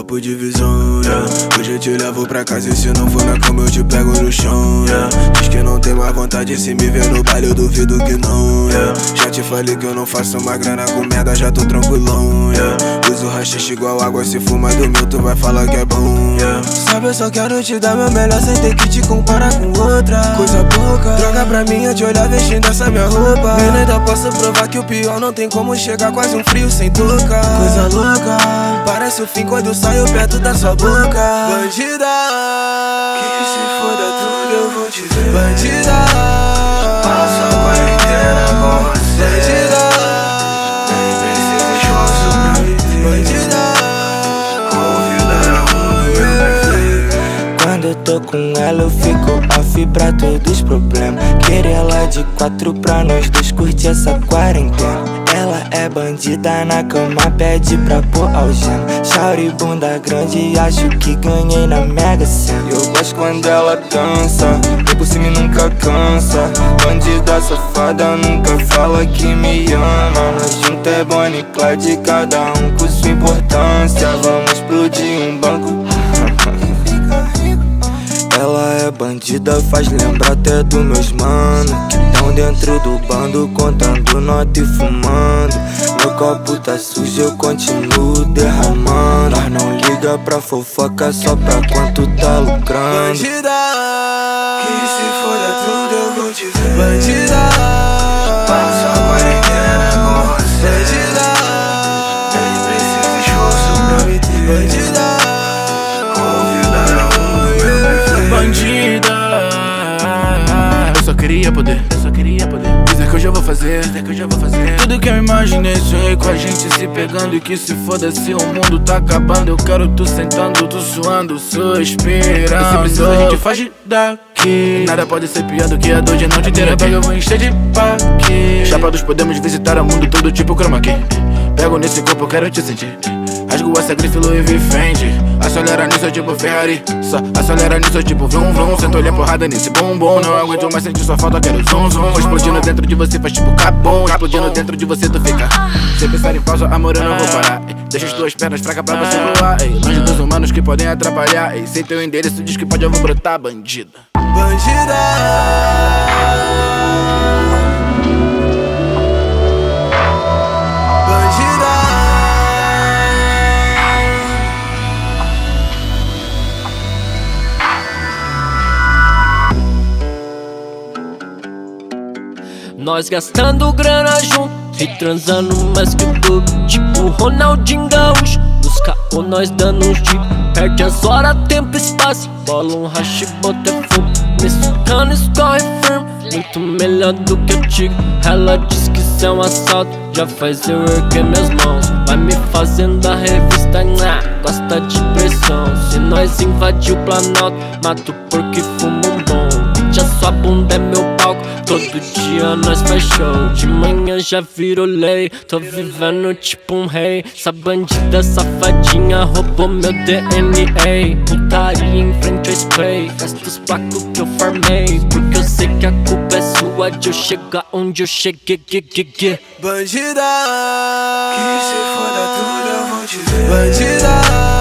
papo de visão, yeah. Hoje eu te levo pra casa e se não for na cama eu te pego no chão, yeah. Diz que não tem mais vontade, se me ver no baile eu duvido que não, yeah. Já te falei que eu não faço uma grana com merda, já tô tranquilão, yeah. Uso rachixe igual água, se fuma do meu tu vai falar que é bom, yeah. Sabe, eu só quero te dar meu melhor sem ter que te comparar com outra. Coisa pouca, droga pra mim eu te olhar vestindo essa minha roupa. Eu ainda posso provar que o pior não tem como chegar, quase um frio sem touca. Coisa louca, parece o fim quando eu saio perto da sua boca. Bandida, que se foda tudo eu vou te ver. Bandida, passo a quarentena com você. Bandida, nem preciso esforço pra me ter. Bandida, convidar um do meu perfeito. Quando eu tô com ela eu fico off pra todos os problemas. Querer ela de 4 pra nós dois curtir essa quarentena. Ela é bandida na cama, pede pra pôr algema. Shauri bunda grande, acho que ganhei na Mega Sena. Eu gosto quando ela dança, vem por cima e nunca cansa. Bandida safada nunca fala que me ama. Nós juntos é Bonnie e Clyde, cada um com sua importância. Vamos explodir um banco. Ela é bandida, faz lembrar até dos meus manos que tão dentro do bando, contando nota e fumando. Meu copo tá sujo, eu continuo derramando. Nós não liga pra fofoca, só pra quanto tá lucrando. Bandida, que se foda tudo eu vou te ver. Bandida, passo a quarentena com você. Bandida, nem preciso esforço pra me ter. Bandida, bandida, eu só queria poder dizer que hoje eu vou fazer tudo que eu imaginei, sonhei com a gente se pegando. E que se foda se o mundo tá acabando. Eu quero tu sentando, tu suando, suspirando. E se precisa a gente foge daqui. Nada pode ser pior do que a dor de não te ter. Pega, eu vou encher de paque. Chapados podemos visitar o mundo todo tipo chroma key. Pego nesse corpo, eu quero te sentir. Rasgo essa grife, Louis V Fendi. Acelera nisso, tipo Ferrari. Só acelera nisso, tipo vrum vrum. Sento-lhe a porrada nesse bumbum. Não aguento mais sentir sua falta, quero zoom zoom. Explodindo dentro de você, faz tipo cabum. Explodindo dentro de você, tu fica. Sem pensar em pausa, amor, eu não vou parar. Deixa as tuas pernas fracas pra você voar. Longe dos humanos que podem atrapalhar. Sem teu endereço, diz que pode, eu vou brotar, bandida. bandida. Nós gastando grana junto e transando mais que o dobro. Tipo Ronaldinho Gaúcho, nos caô nós dando um chip. Perde as horas, tempo e espaço. Bola um racha e bota fogo. Nesse cano escorre firme, muito melhor do que eu digo. Ela diz que isso é um assalto, já faz eu erguer minhas mãos. Vai me fazendo a revista, gosta de pressão. Se nós invadir o Planalto, mato porque fumo um bom. Já sua bunda é meu palco, todo dia nós faz show. De manhã já virou lei, tô vivendo tipo um rei. Essa bandida safadinha roubou meu DNA. Putaria em frente ao spray, gasto os placos que eu farmei. Porque eu sei que a culpa é sua de eu chegar onde eu cheguei. Bandida, que se foda tudo eu vou te ver. Bandida.